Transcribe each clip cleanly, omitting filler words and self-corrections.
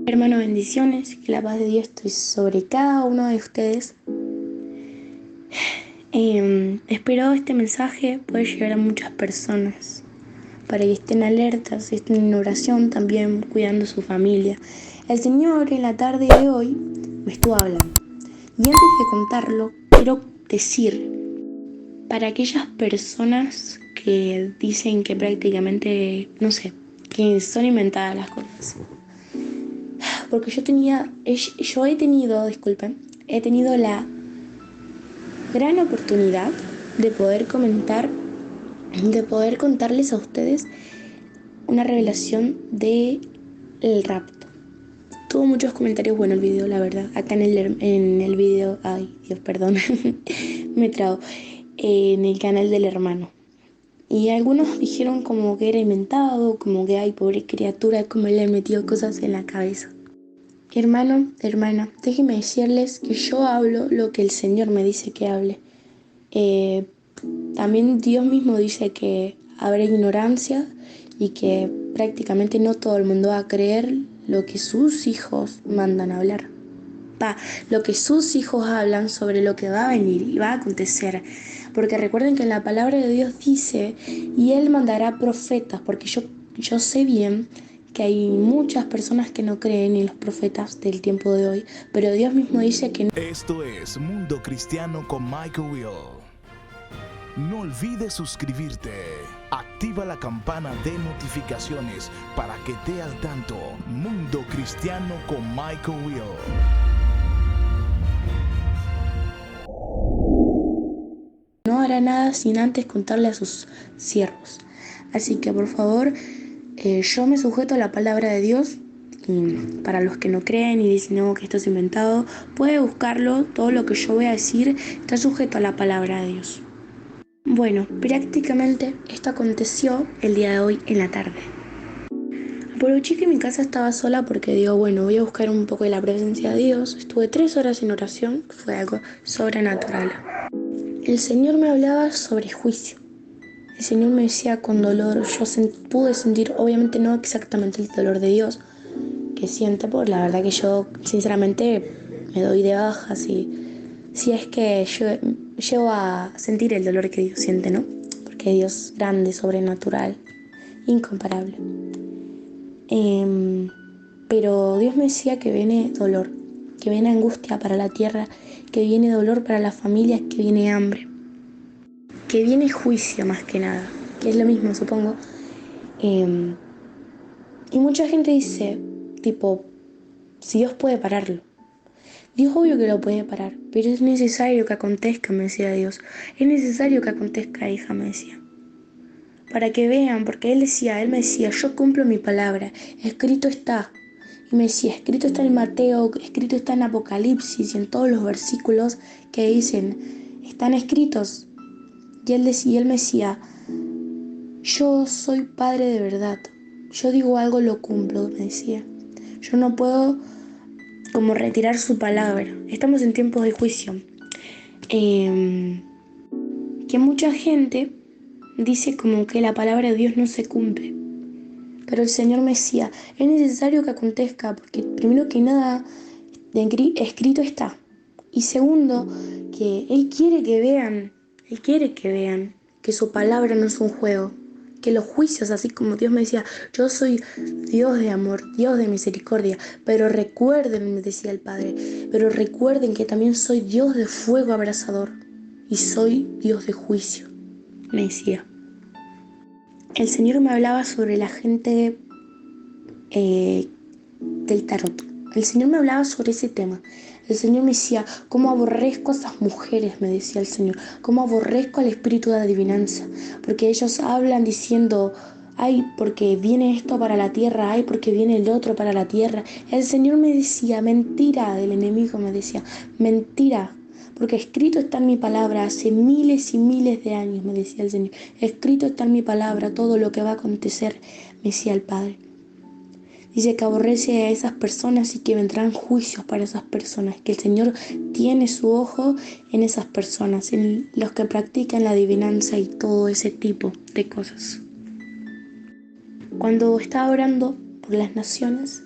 Hermanos, bendiciones, que la paz de Dios esté sobre cada uno de ustedes. Espero este mensaje pueda llegar a muchas personas para que estén alertas, estén en oración también, cuidando su familia. El Señor en la tarde de hoy me estuvo hablando. Y antes de contarlo, quiero decir, para aquellas personas que dicen que prácticamente, no sé, que son inventadas las cosas. Porque he tenido la gran oportunidad de poder contarles a ustedes una revelación de el rapto. Tuvo muchos comentarios buenos el video, la verdad. Acá en el video, ay Dios, perdón, me trago, en el canal del hermano. Y algunos dijeron como que era inventado, como que ay, pobre criatura, como le han metido cosas en la cabeza. Hermano, hermana, déjenme decirles que yo hablo lo que el Señor me dice que hable. Eh, También Dios mismo dice que habrá ignorancia y que prácticamente no todo el mundo va a creer lo que sus hijos mandan a hablar. Lo que sus hijos hablan sobre lo que va a venir y va a acontecer. Porque recuerden que la palabra de Dios dice, y Él mandará profetas, porque yo sé bien que hay muchas personas que no creen en los profetas del tiempo de hoy, pero Dios mismo dice que no. Esto es Mundo Cristiano con Michael Will. No olvides suscribirte. Activa la campana de notificaciones para que estés al tanto. Mundo Cristiano con Michael Will. No hará nada sin antes contarle a sus siervos. Así que por favor, yo me sujeto a la palabra de Dios. Y para los que no creen y dicen no, que esto es inventado, puede buscarlo. Todo lo que yo voy a decir está sujeto a la palabra de Dios. Bueno, prácticamente esto aconteció el día de hoy en la tarde. Aproveché que mi casa estaba sola porque digo, bueno, voy a buscar un poco de la presencia de Dios. Estuve 3 horas en oración, fue algo sobrenatural. El Señor me hablaba sobre juicio. El Señor me decía con dolor, pude sentir, obviamente no exactamente el dolor de Dios que siente, porque la verdad que yo sinceramente me doy de baja si es que yo llego a sentir el dolor que Dios siente, ¿no? Porque Dios es grande, sobrenatural, incomparable. Pero Dios me decía que viene dolor, que viene angustia para la tierra, que viene dolor para las familias, que viene hambre, que viene juicio más que nada, que es lo mismo, supongo. Y mucha gente dice, tipo, si Dios puede pararlo. Dios obvio que lo puede parar, pero es necesario que acontezca, me decía Dios. Es necesario que acontezca, hija, me decía. Para que vean, porque Él me decía, yo cumplo mi palabra, escrito está. Y me decía, escrito está en Mateo, escrito está en Apocalipsis y en todos los versículos que dicen, están escritos. Y él me decía, yo soy padre de verdad. Yo digo algo, lo cumplo, me decía. Yo no puedo como retirar su palabra. Estamos en tiempos de juicio. Que mucha gente dice como que la palabra de Dios no se cumple. Pero el Señor me decía, es necesario que acontezca, porque primero que nada, escrito está. Y segundo, que Él quiere que vean que su palabra no es un juego, que los juicios, así como Dios me decía, yo soy Dios de amor, Dios de misericordia, pero recuerden, me decía el Padre, pero recuerden que también soy Dios de fuego abrasador y soy Dios de juicio, me decía. El Señor me hablaba sobre la gente del tarot. El Señor me hablaba sobre ese tema. El Señor me decía, cómo aborrezco a esas mujeres, me decía el Señor, cómo aborrezco al espíritu de adivinanza, porque ellos hablan diciendo, ay, porque viene esto para la tierra, ay, porque viene el otro para la tierra. El Señor me decía, mentira del enemigo, me decía, mentira, porque escrito está en mi palabra, hace miles y miles de años, me decía el Señor, escrito está en mi palabra todo lo que va a acontecer, me decía el Padre. Dice que aborrece a esas personas y que vendrán juicios para esas personas, que el Señor tiene su ojo en esas personas, en los que practican la adivinanza y todo ese tipo de cosas. Cuando estaba orando por las naciones,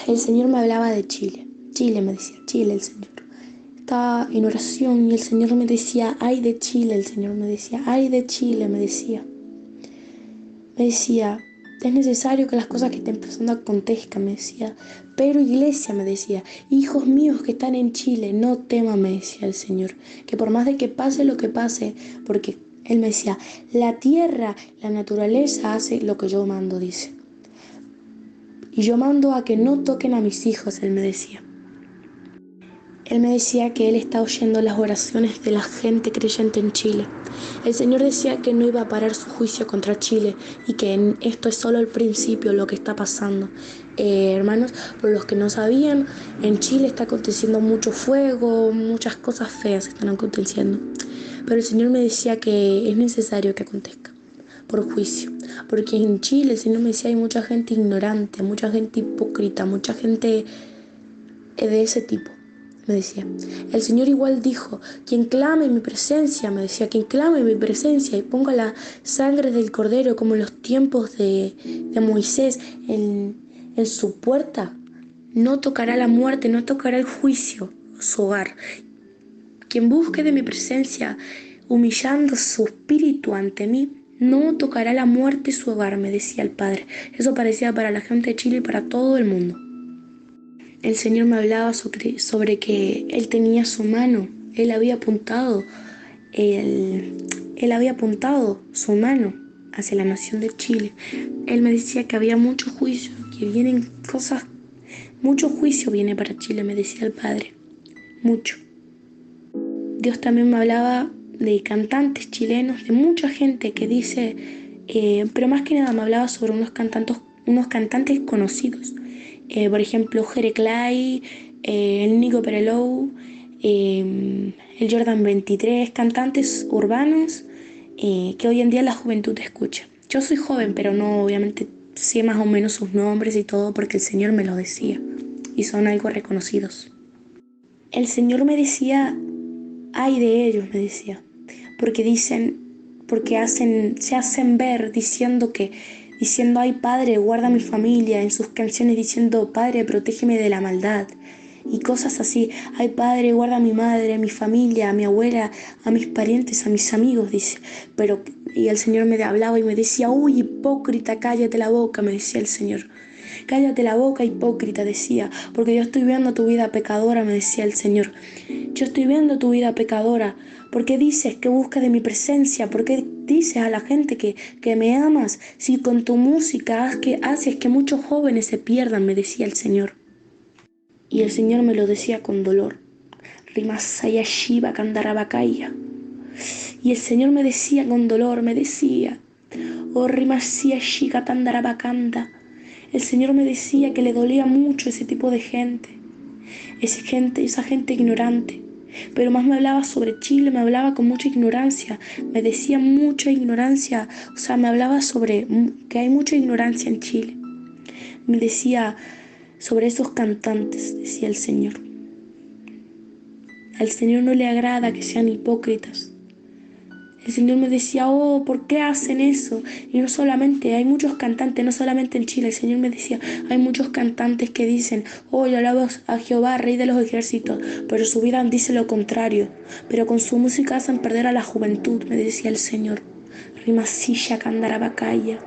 el Señor me hablaba de Chile. Chile me decía, Chile el Señor. Estaba en oración y el Señor me decía, ay de Chile, el Señor me decía, ay de Chile, me decía. Me decía, es necesario que las cosas que estén pasando acontezcan, me decía. Pero iglesia, me decía, hijos míos que están en Chile, no teman, me decía el Señor. Que por más de que pase lo que pase, porque Él me decía, la tierra, la naturaleza hace lo que yo mando, dice. Y yo mando a que no toquen a mis hijos, Él me decía. Él me decía que Él está oyendo las oraciones de la gente creyente en Chile. El Señor decía que no iba a parar su juicio contra Chile y que esto es solo el principio, lo que está pasando. Hermanos, por los que no sabían, en Chile está aconteciendo mucho fuego, muchas cosas feas están aconteciendo. Pero el Señor me decía que es necesario que acontezca por juicio. Porque en Chile, el Señor me decía, hay mucha gente ignorante, mucha gente hipócrita, mucha gente de ese tipo. Me decía, el Señor igual dijo, quien clame en mi presencia, me decía, quien clame en mi presencia y ponga la sangre del cordero como en los tiempos de Moisés en su puerta, no tocará la muerte, no tocará el juicio su hogar. Quien busque de mi presencia, humillando su espíritu ante mí, no tocará la muerte su hogar, me decía el Padre. Eso parecía para la gente de Chile y para todo el mundo. El Señor me hablaba sobre que Él tenía su mano, Él había apuntado su mano hacia la nación de Chile. Él me decía que había mucho juicio, que vienen cosas, mucho juicio viene para Chile, me decía el Padre, mucho. Dios también me hablaba de cantantes chilenos, de mucha gente que dice, pero más que nada me hablaba sobre unos cantantes conocidos. Por ejemplo, Jere Clay, el Nico Perelou, el Jordan 23, cantantes urbanos que hoy en día la juventud escucha. Yo soy joven, pero no, obviamente sé más o menos sus nombres y todo porque el Señor me lo decía y son algo reconocidos. El Señor me decía, ay de ellos, me decía, porque se hacen ver diciendo, ay Padre, guarda mi familia, en sus canciones diciendo, Padre, protégeme de la maldad, y cosas así, ay Padre, guarda a mi madre, a mi familia, a mi abuela, a mis parientes, a mis amigos, dice, y el Señor me hablaba y me decía, uy, hipócrita, cállate la boca, me decía el Señor. Cállate la boca, hipócrita, decía, porque yo estoy viendo tu vida pecadora, me decía el Señor. Yo estoy viendo tu vida pecadora. ¿Por qué dices que buscas de mi presencia? ¿Por qué dices a la gente que me amas? Si con tu música haces que muchos jóvenes se pierdan, me decía el Señor. Y el Señor me lo decía con dolor. Rimasaya Shiva Kandarabakaya. Y el Señor me decía con dolor, me decía, oh Rimasaya Shiva Kandarabakanda. El Señor me decía que le dolía mucho ese tipo de gente, esa gente ignorante. Pero más me hablaba sobre Chile, me hablaba con mucha ignorancia, me decía mucha ignorancia, o sea, me hablaba sobre que hay mucha ignorancia en Chile. Me decía sobre esos cantantes, decía el Señor. Al Señor no le agrada que sean hipócritas. El Señor me decía, oh, ¿por qué hacen eso? Y no solamente, hay muchos cantantes, no solamente en Chile. El Señor me decía, hay muchos cantantes que dicen, oh, yo alabo a Jehová, Rey de los ejércitos, pero su vida dice lo contrario. Pero con su música hacen perder a la juventud, me decía el Señor. Rimasilla Candarabacaya.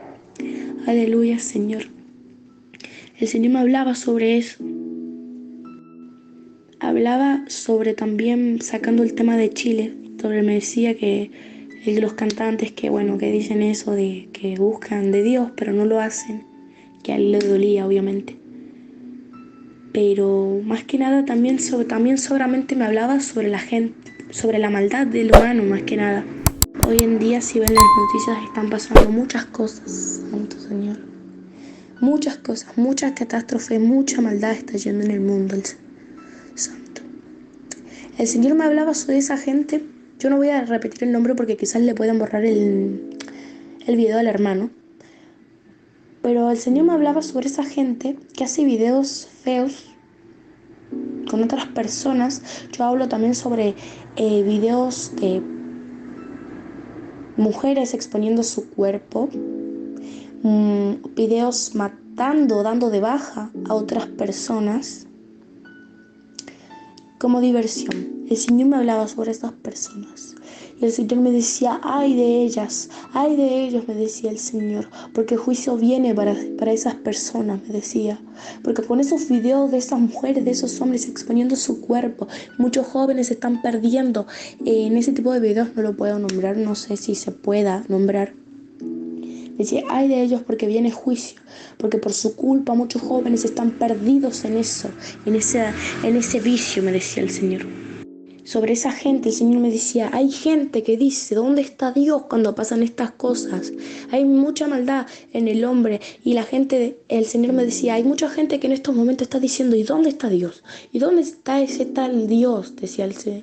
Aleluya, Señor. El Señor me hablaba sobre eso. Hablaba sobre también, sacando el tema de Chile, me decía que los cantantes que dicen eso de que buscan de Dios pero no lo hacen, que a él le dolía obviamente, pero más que nada también seguramente me hablaba sobre la gente, sobre la maldad del humano más que nada. Hoy en día, si ven las noticias, están pasando muchas cosas, Santo Señor, muchas cosas, muchas catástrofes, mucha maldad está yendo en el mundo, Santo. El Señor me hablaba sobre esa gente. Yo no voy a repetir el nombre porque quizás le puedan borrar el video al hermano. Pero el Señor me hablaba sobre esa gente que hace videos feos con otras personas. Yo hablo también sobre videos de mujeres exponiendo su cuerpo. Videos dando de baja a otras personas como diversión. El Señor me hablaba sobre estas personas. Y el Señor me decía, ay de ellas, ay de ellos, me decía el Señor, porque el juicio viene para esas personas, me decía. Porque con esos videos de esas mujeres, de esos hombres exponiendo su cuerpo, muchos jóvenes se están perdiendo. En ese tipo de videos no lo puedo nombrar, no sé si se pueda nombrar. Decía, ay de ellos porque viene juicio, porque por su culpa muchos jóvenes están perdidos en eso, en ese vicio, me decía el Señor. Sobre esa gente el Señor me decía, hay gente que dice, ¿dónde está Dios cuando pasan estas cosas? Hay mucha maldad en el hombre y el Señor me decía, hay mucha gente que en estos momentos está diciendo, ¿y dónde está Dios? ¿Y dónde está ese tal Dios?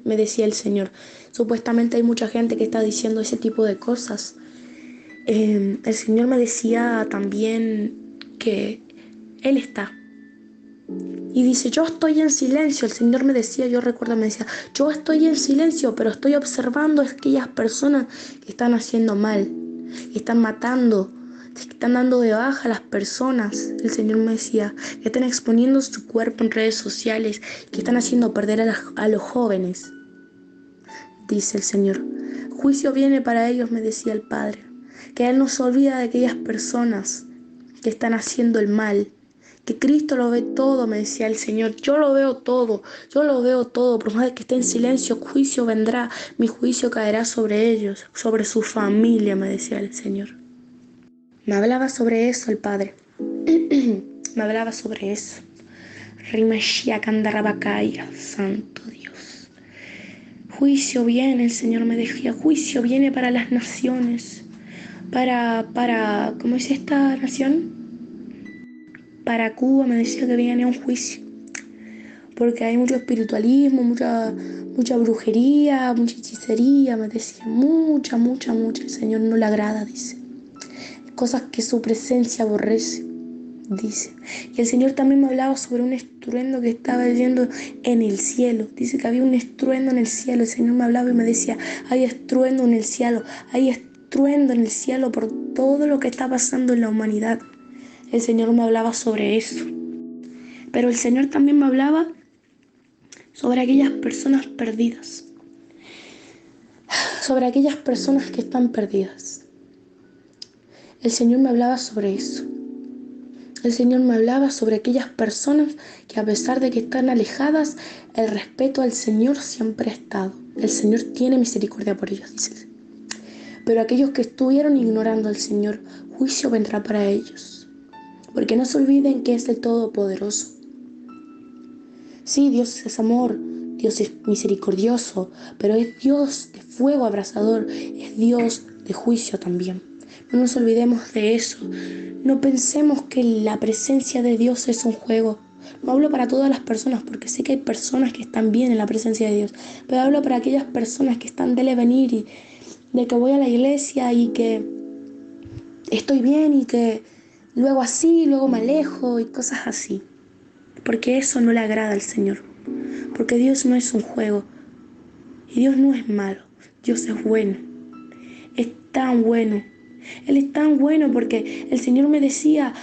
Me decía el Señor. Supuestamente hay mucha gente que está diciendo ese tipo de cosas. El Señor me decía también que Él está. Y dice, yo estoy en silencio. El Señor me decía, yo recuerdo, me decía, yo estoy en silencio, pero estoy observando a aquellas personas que están haciendo mal, que están matando, que están dando de baja a las personas. El Señor me decía, que están exponiendo su cuerpo en redes sociales, que están haciendo perder a los jóvenes. Dice el Señor, juicio viene para ellos, me decía el Padre. Que Él no se olvida de aquellas personas que están haciendo el mal. Que Cristo lo ve todo, me decía el Señor. Yo lo veo todo. Por más que esté en silencio, juicio vendrá. Mi juicio caerá sobre ellos, sobre su familia, me decía el Señor. Me hablaba sobre eso el Padre. Me hablaba sobre eso. Rimashia Kandarabakaya, Santo Dios. Juicio viene, el Señor me decía. Juicio viene para las naciones. ¿Cómo es esta nación? Para Cuba me decía que viene un juicio, porque hay mucho espiritualismo, mucha brujería, mucha hechicería, me decía, mucha, el Señor no le agrada, dice, cosas que su presencia aborrece, dice. Y el Señor también me hablaba sobre un estruendo que estaba yendo en el cielo, dice que había un estruendo en el cielo. El Señor me hablaba y me decía, hay estruendo en el cielo, hay estruendo en el cielo por todo lo que está pasando en la humanidad. El Señor me hablaba sobre eso. Pero el Señor también me hablaba sobre aquellas personas perdidas. Sobre aquellas personas que están perdidas. El Señor me hablaba sobre eso. El Señor me hablaba sobre aquellas personas que a pesar de que están alejadas, el respeto al Señor siempre ha estado. El Señor tiene misericordia por ellos, dice. Pero aquellos que estuvieron ignorando al Señor, juicio vendrá para ellos. Porque no se olviden que es el Todopoderoso. Sí, Dios es amor, Dios es misericordioso, pero es Dios de fuego abrasador, es Dios de juicio también. No nos olvidemos de eso. No pensemos que la presencia de Dios es un juego. No hablo para todas las personas, porque sé que hay personas que están bien en la presencia de Dios, pero hablo para aquellas personas que están de venir y de que voy a la iglesia y que estoy bien y que luego me alejo y cosas así. Porque eso no le agrada al Señor. Porque Dios no es un juego. Y Dios no es malo. Dios es bueno. Es tan bueno. Él es tan bueno porque el Señor me decía,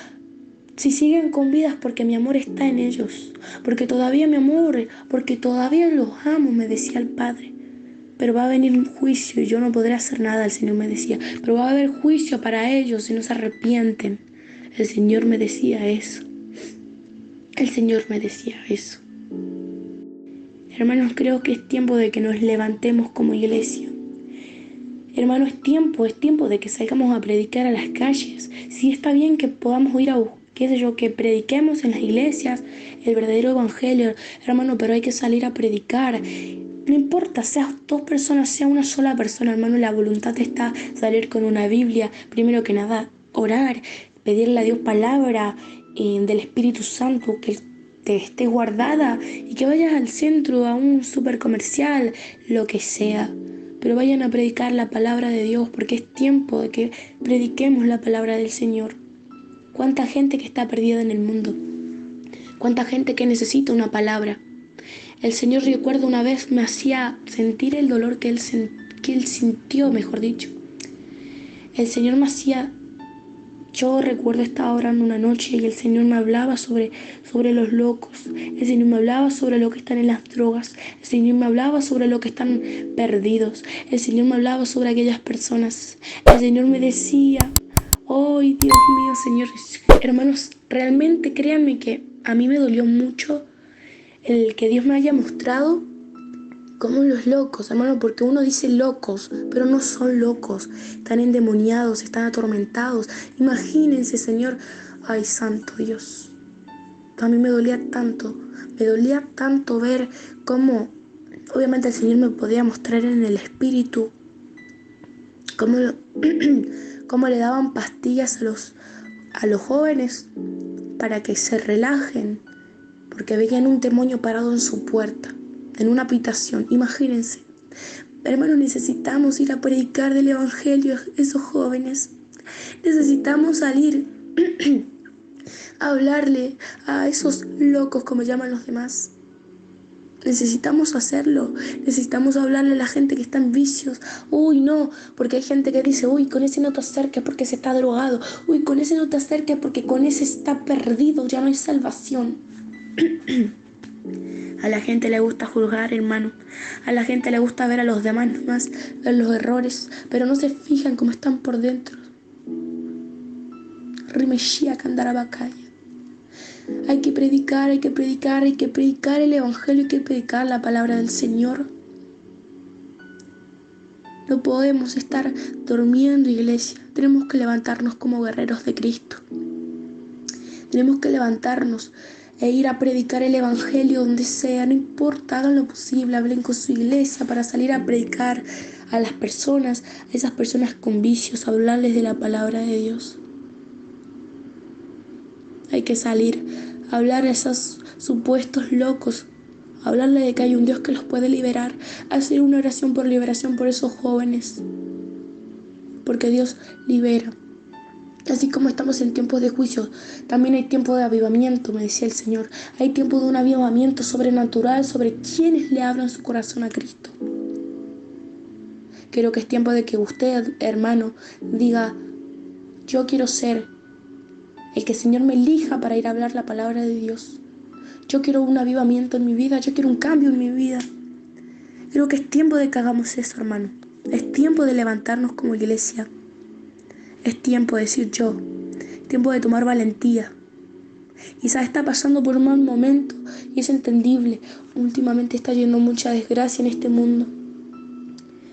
si siguen con vida es porque mi amor está en ellos. Porque todavía mi amor, porque todavía los amo, me decía el Padre. Pero va a venir un juicio y yo no podré hacer nada, el Señor me decía. Pero va a haber juicio para ellos si no se arrepienten. El Señor me decía eso. El Señor me decía eso. Hermanos, creo que es tiempo de que nos levantemos como iglesia. Hermanos, es tiempo de que salgamos a predicar a las calles. Sí, está bien que podamos ir que prediquemos en las iglesias el verdadero evangelio, hermano, pero hay que salir a predicar. No importa, sea 2 personas, sea una sola persona, hermano, la voluntad está salir con una Biblia, primero que nada, orar, pedirle a Dios palabra del Espíritu Santo que te esté guardada y que vayas al centro, a un súper comercial, lo que sea. Pero vayan a predicar la palabra de Dios porque es tiempo de que prediquemos la palabra del Señor. ¿Cuánta gente que está perdida en el mundo? ¿Cuánta gente que necesita una palabra? El Señor, recuerdo una vez, me hacía sentir el dolor que Él sintió, mejor dicho. El Señor me hacía Yo recuerdo estaba orando una noche y el Señor me hablaba sobre los locos. El Señor me hablaba sobre lo que están en las drogas. El Señor me hablaba sobre lo que están perdidos. El Señor me hablaba sobre aquellas personas. El Señor me decía, ¡ay, Dios mío, Señor! Hermanos, realmente créanme que a mí me dolió mucho el que Dios me haya mostrado como los locos, hermano, porque uno dice locos, pero no son locos, están endemoniados, están atormentados. Imagínense, Señor, ay, santo Dios. A mí me dolía tanto ver cómo, obviamente el Señor me podía mostrar en el espíritu, cómo, cómo le daban pastillas a los jóvenes para que se relajen, porque veían un demonio parado en su puerta, en una habitación. Imagínense, hermanos, necesitamos ir a predicar del evangelio a esos jóvenes. Necesitamos salir a hablarle a esos locos, como llaman los demás. Necesitamos hacerlo. Necesitamos hablarle a la gente que está en vicios. Uy, no, porque hay gente que dice, uy, con ese no te acerques porque se está drogado. Uy, con ese no te acerques porque con ese está perdido, ya no hay salvación. A la gente le gusta juzgar, hermano. A la gente le gusta ver a los demás nomás, ver los errores, pero no se fijan cómo están por dentro. Rimeshia Kandarabakaya. Hay que predicar el evangelio, hay que predicar la palabra del Señor. No podemos estar durmiendo, iglesia. Tenemos que levantarnos como guerreros de Cristo. Tenemos que levantarnos e ir a predicar el evangelio donde sea, no importa, hagan lo posible, hablen con su iglesia para salir a predicar a las personas, a esas personas con vicios, hablarles de la palabra de Dios. Hay que salir a hablar a esos supuestos locos, hablarle de que hay un Dios que los puede liberar, hacer una oración por liberación por esos jóvenes, porque Dios libera. Así como estamos en tiempos de juicio, también hay tiempo de avivamiento, me decía el Señor. Hay tiempo de un avivamiento sobrenatural sobre quienes le abran su corazón a Cristo. Creo que es tiempo de que usted, hermano, diga, yo quiero ser el que el Señor me elija para ir a hablar la palabra de Dios. Yo quiero un avivamiento en mi vida, yo quiero un cambio en mi vida. Creo que es tiempo de que hagamos eso, hermano. Es tiempo de levantarnos como iglesia. Es tiempo de decir yo, es tiempo de tomar valentía. Quizás está pasando por un mal momento y es entendible. Últimamente está yendo mucha desgracia en este mundo.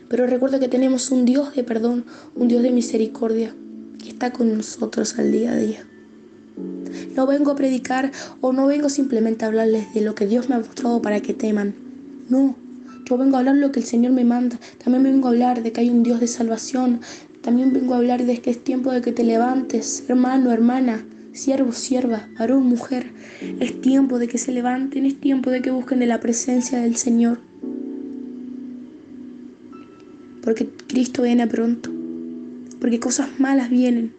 Pero recuerda que tenemos un Dios de perdón, un Dios de misericordia que está con nosotros al día a día. No vengo a predicar o no vengo simplemente a hablarles de lo que Dios me ha mostrado para que teman. No, yo vengo a hablar lo que el Señor me manda. También vengo a hablar de que hay un Dios de salvación. También vengo a hablar de que es tiempo de que te levantes, hermano, hermana, siervo, sierva, varón, mujer. Es tiempo de que se levanten, es tiempo de que busquen de la presencia del Señor. Porque Cristo viene pronto, porque cosas malas vienen.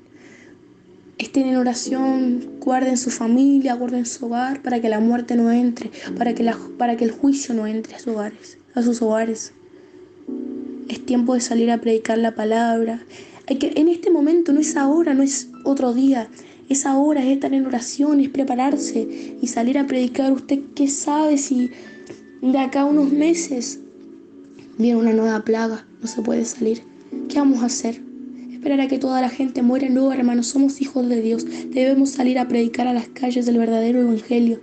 Estén en oración, guarden su familia, guarden su hogar, para que la muerte no entre, para que el juicio no entre a sus hogares. Es tiempo de salir a predicar la palabra. En este momento no es ahora, no es otro día. Es ahora, es estar en oración, es prepararse y salir a predicar. ¿Usted qué sabe si de acá a unos meses viene una nueva plaga? No se puede salir. ¿Qué vamos a hacer? ¿Esperar a que toda la gente muera? No, hermanos, somos hijos de Dios. Debemos salir a predicar a las calles del verdadero evangelio.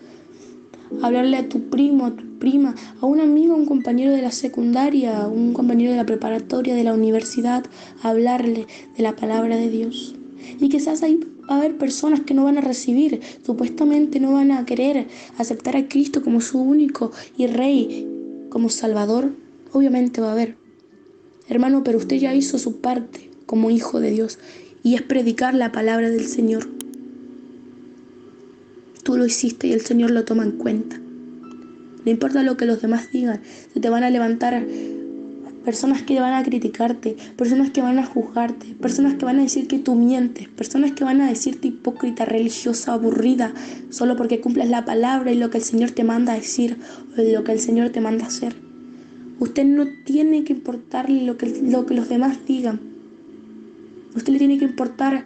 Hablarle a tu primo, a tu prima, a un amigo, a un compañero de la secundaria, a un compañero de la preparatoria, de la universidad, hablarle de la palabra de Dios. Y quizás ahí va a haber personas que no van a recibir, supuestamente no van a querer aceptar a Cristo como su único y Rey, como Salvador. Obviamente va a haber. Hermano, pero usted ya hizo su parte como hijo de Dios y es predicar la palabra del Señor. Tú lo hiciste y el Señor lo toma en cuenta. No importa lo que los demás digan, se te van a levantar personas que van a criticarte, personas que van a juzgarte, personas que van a decir que tú mientes, personas que van a decirte hipócrita, religiosa, aburrida, solo porque cumples la palabra y lo que el Señor te manda a decir o lo que el Señor te manda a hacer. Usted no tiene que importarle lo que los demás digan. Usted le tiene que importar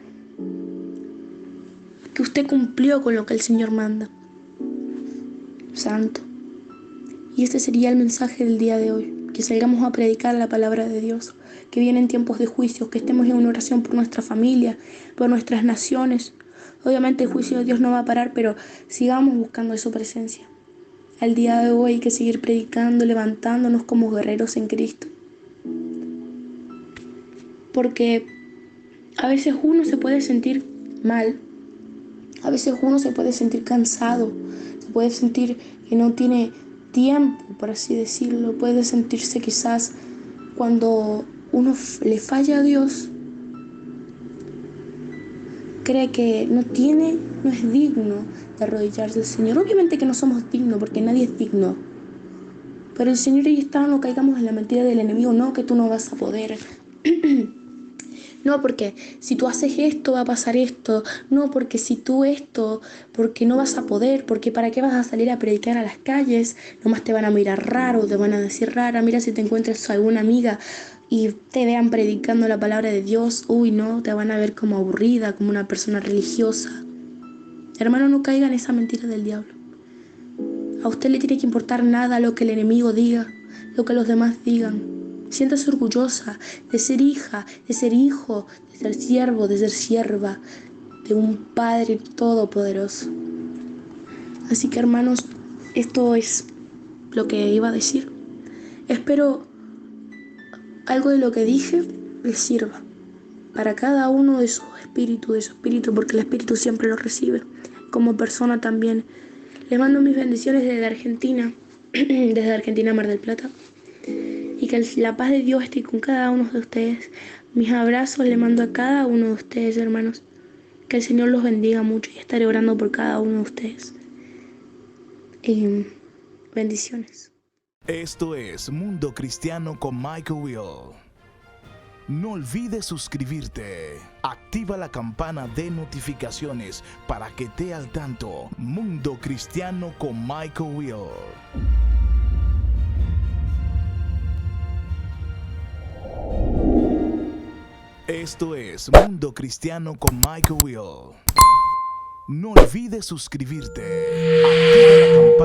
que usted cumplió con lo que el Señor manda. Santo. Y este sería el mensaje del día de hoy, que salgamos a predicar la palabra de Dios, que vienen tiempos de juicios, que estemos en una oración por nuestra familia, por nuestras naciones. Obviamente el juicio de Dios no va a parar, pero sigamos buscando de su presencia. Al día de hoy hay que seguir predicando, levantándonos como guerreros en Cristo. Porque a veces uno se puede sentir mal, a veces uno se puede sentir cansado, se puede sentir que no tiene tiempo, por así decirlo, puede sentirse quizás cuando uno le falla a Dios, cree que no es digno de arrodillarse al Señor. Obviamente que no somos dignos, porque nadie es digno, pero el Señor ahí está, no caigamos en la mentira del enemigo, no, que tú no vas a poder. No, porque si tú haces esto va a pasar esto. No, porque si tú esto, porque no vas a poder, porque para qué vas a salir a predicar a las calles, nomás te van a mirar raro, te van a decir rara. Mira, si te encuentras a alguna amiga y te vean predicando la palabra de Dios, uy, no, te van a ver como aburrida, como una persona religiosa. Hermano, no caiga en esa mentira del diablo. A usted le tiene que importar nada lo que el enemigo diga, lo que los demás digan. Siéntase orgullosa de ser hija, de ser hijo, de ser siervo, de ser sierva de un Padre todopoderoso. Así que, hermanos, esto es lo que iba a decir. Espero algo de lo que dije les sirva para cada uno de su espíritu, porque el espíritu siempre lo recibe, como persona también. Les mando mis bendiciones desde Argentina, Mar del Plata. Y que la paz de Dios esté con cada uno de ustedes. Mis abrazos le mando a cada uno de ustedes, hermanos. Que el Señor los bendiga mucho y estaré orando por cada uno de ustedes. Bendiciones. Esto es Mundo Cristiano con Michael Will. No olvides suscribirte. Activa la campana de notificaciones para que esté al tanto. Mundo Cristiano con Michael Will. Esto es Mundo Cristiano con Michael Will. No olvides suscribirte. Activa la campana.